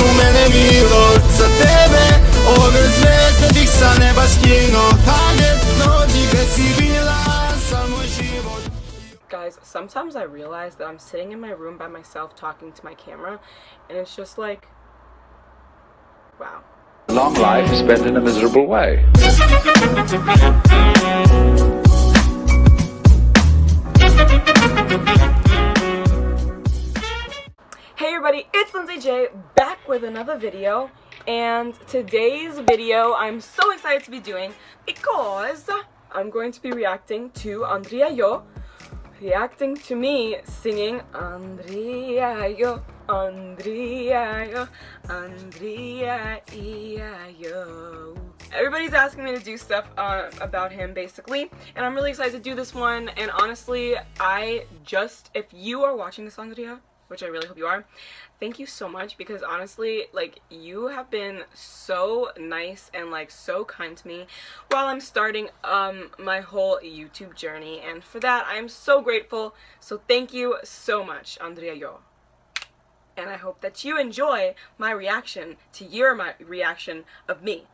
u mene milost za tebe, ove zvezde bih sa neba skinuo. Hajde, dođi gde si bila, samo život. Guys, sometimes I realize that I'm sitting in my room by myself talking to my camera, and it's just like, wow. Long life spent in a miserable way. Hey everybody, it's Lindsay J back with another video, and today's video I'm so excited to be doing because I'm going to be reacting to Andrija reacting to me singing Andrija yo, Andrija yo, Andrija yo. Everybody's asking me to do stuff about him basically, and I'm really excited to do this one. And honestly, if you are watching this, Andrija, which I really hope you are, thank you so much, because honestly, like, you have been so nice and like so kind to me while I'm starting my whole YouTube journey, and for that I am so grateful. So thank you so much, Andrija. And I hope that you enjoy my reaction to my reaction of me.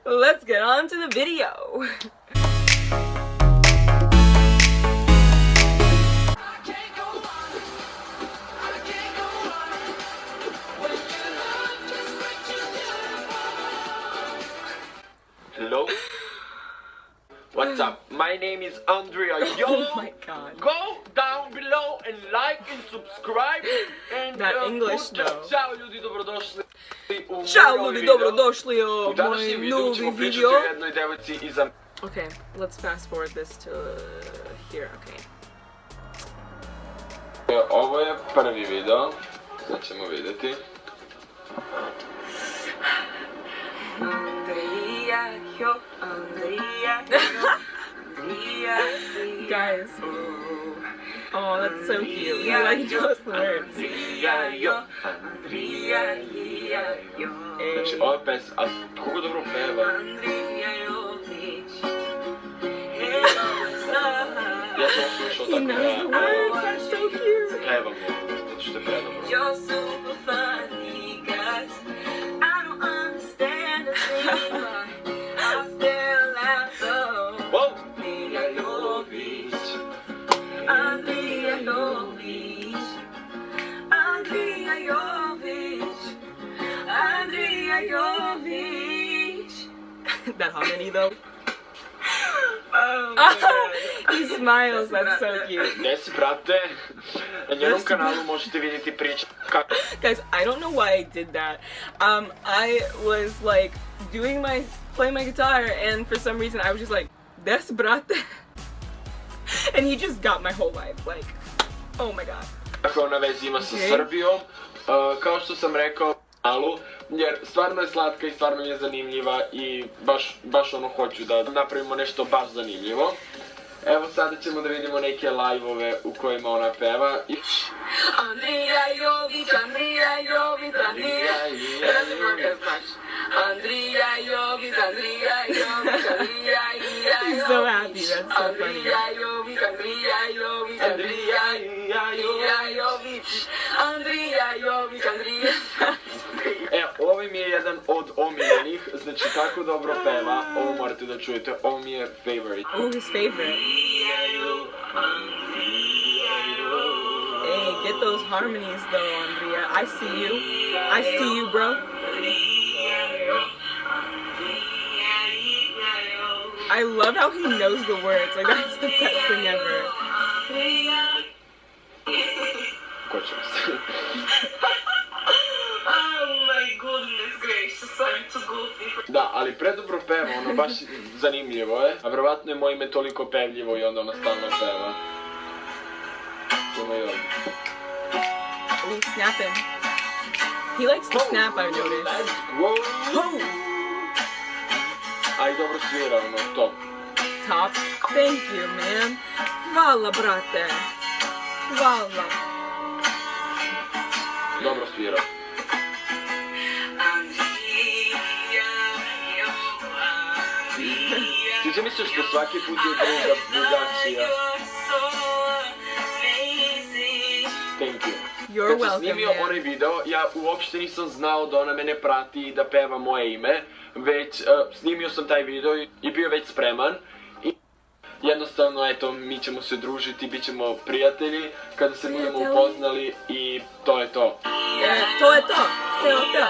Let's get on to the video. Hello? What's up? My name is Andrija. Yo! Oh my god. Go down below and like and subscribe and That English though. Ciao ljudi, dobrodošli u Ciao moj ljudi, video. dobrodošli u U današnjem moj videu novi ćemo pričati video. o jednoj devojci iz Okay, let's fast forward this to here, okay. Ovo je prvi video, sad ćemo vidjeti. Andrija yo, Andrija yo, Andrija yo. Guys, oh, that's so cute. You like those words. Andrija yo, Andrija yo. Znači, ova pesma, a koliko dobro peva. Ja sam slušao tako da... He knows the words, that's so cute. Pevam je, zato što je peva dobro. You're super funny, guys. I don't understand a thing, but I still laugh so. Wow! Andrija Jović, Andrija Jović, Andrija Jović. That harmony though. Oh my god. He smiles, that's so cute. Gdje si, brate? Na njenom kanalu možete vidjeti priču. Guys, I don't know why I did that. I was like playing my guitar, and for some reason I was just like, "Des brate," and he just got my whole life. Like, oh my god. Kako ona vez ima sa Srbijom, kao što sam rekao kanalu, jer stvarno je slatka i stvarno je zanimljiva i baš ono hoću da napravimo nešto baš zanimljivo. Evo sada ćemo da vidimo neke live-ove u kojima ona peva. Andrija Jović, Andrija Jović, Andrija Jović, Andrija Jović, Andrija Jović, Andrija Jović. He's so happy, that's so funny. Andrija Jović, Andrija Jović, Andrija Jović, Andrija Jović, Andrija. Ovo mi je jedan od omiljenih, znači tako dobro peva, ovo morate da čujete, ovo mi je favorite. Oh, his favorite. Hey, get those harmonies though, Andrija. I see you. I see you, bro. I love how he knows the words. Like, that's the best thing ever. Ko će se? Da, ali predobro peva, ono baš zanimljivo je, a vjerovatno je moje ime toliko pevljivo i onda ona stalno peva. Ima i ovdje. Ooh, snap him. He likes to snap, I've noticed. Let's go! A i dobro svira, ono, top. Top? Thank you, man. Hvala, brate. Hvala. Dobro svira. Ti se misliš što svaki put je drugačija? Thank you. You're kad sam welcome, snimio man. onaj video, ja uopšte nisam znao da ona mene prati i da peva moje ime, već snimio sam taj video i bio već spreman. I jednostavno, eto, mi ćemo se družiti, bit ćemo prijatelji kada se budemo upoznali i to je to. To je to. To je to.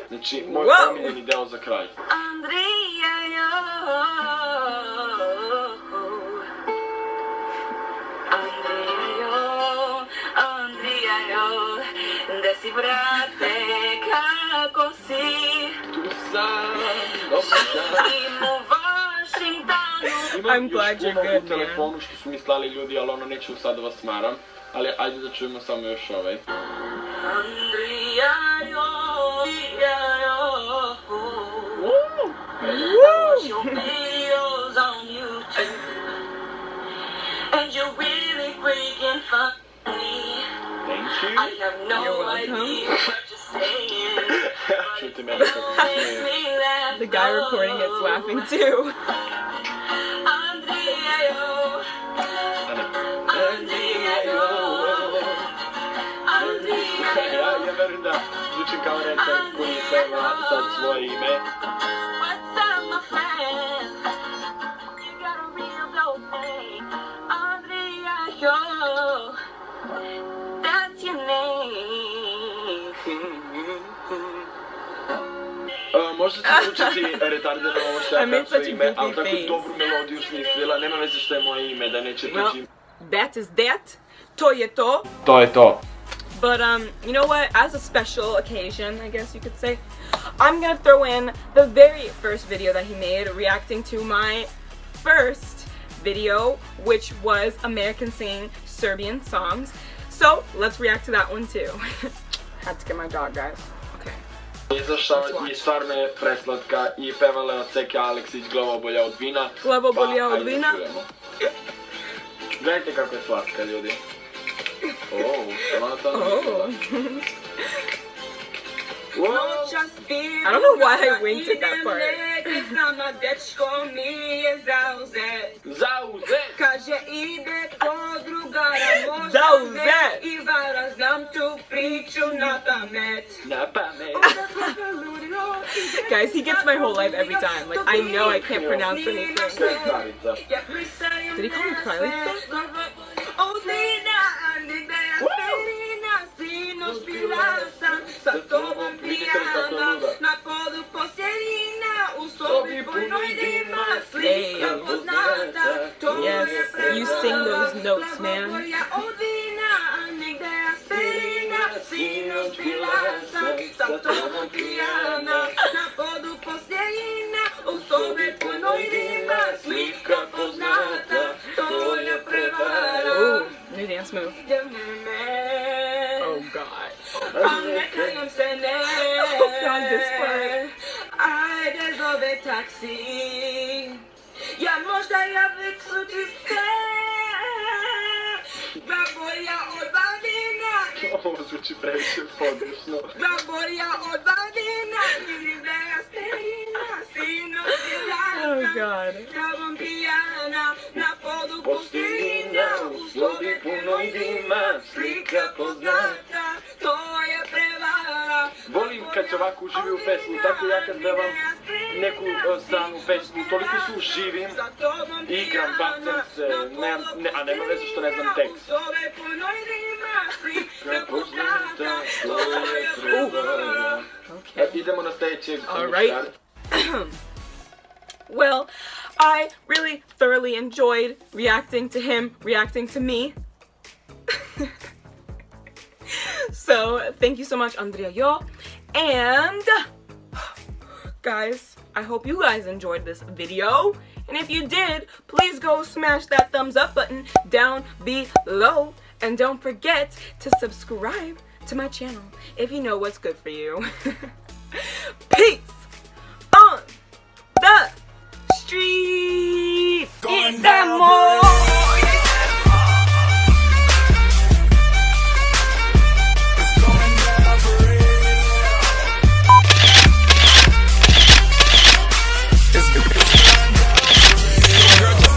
Znači, moj omiljeni deo za kraj. Andrija, jo. Andrija, jo. Andrija, jo. Da si, brate, kako si? Tu sam, dobro sam. Im u Washingtonu. I'm glad you're Imam good, u telefonu što su mi slali ljudi, ali ono neću sad da vas smaram. Ali ajde da čujemo samo još ovaj. Andrija, jo. Andrija, jo. Your videos on YouTube, and you're really freaking funny. Thank you. I have no idea what you're saying. Čujte mene kako se smije. The guy recording it's laughing too. Andrija, jo. Andrija, jo. Andrija, jo. Ja verujem da zvučim kao reper koji peva sad svoje ime. What's up, my friend? You got a real dope name. Andrija, jo. That's your name. Možda će zvučati retardirano ovo što ja pevam svoje ime, ali tako dobru melodiju smislila, nema veze što je moje ime, da neće tuđi. That is that. To je to. To je to. But you know what? As a special occasion, I guess you could say, I'm gonna throw in the very first video that he made reacting to my first video, which was American singing Serbian songs. So let's react to that one too. Had to get my dog, guys. Okay. Izašao i stvarno je preslatka i pevala je od Seke Aleksić, glava bolja od vina. Glava bolja od vina. Gledajte kako je slatka, ljudi. I don't know why I winked at that part. Zauzet! Kaže ide kod drugara, možda Zauzet! ne, i vara, znam tu priču na pamet. Na pamet! Guys, he gets my whole life every time. Like, I know I can't pronounce anything. Did he call me Kralica? Sa tobom pijana, na podu poselina, u sobi bojnoj dima, slika poznata, to je prevara. You sing those notes, man. Sinoć bila sam, sa tobom pijana, na podu poselina, u sobi bojnoj dima, slika poznata, to je prevara. Ooh, new dance move. Oh god. Oh god, this part. Ajde zove taksi. Ja možda već su ti sve. Baborja od badina. Ovo zvuči previše pogrešno. Baborja od badina. Vidim da ja sterina. Sinoć bila Oh sam. god. Tobom pijana. Na podu pustina. U sobi punoj dima. Slika poznata. To je prevara. Volim kad se ovako uživi u pesmu, tako ja kad pevam neku stranu pesmu, toliko se uživim, igram, bacam se, a nema veze što ne znam tekst. Idemo na sljedećeg. Alright. Well, I really thoroughly enjoyed reacting to him, reacting to me. So, thank you so much, Andrija. And, guys, I hope you guys enjoyed this video. And if you did, please go smash that thumbs up button down below. And don't forget to subscribe to my channel if you know what's good for you. Peace on the street. Get that more. It's Sve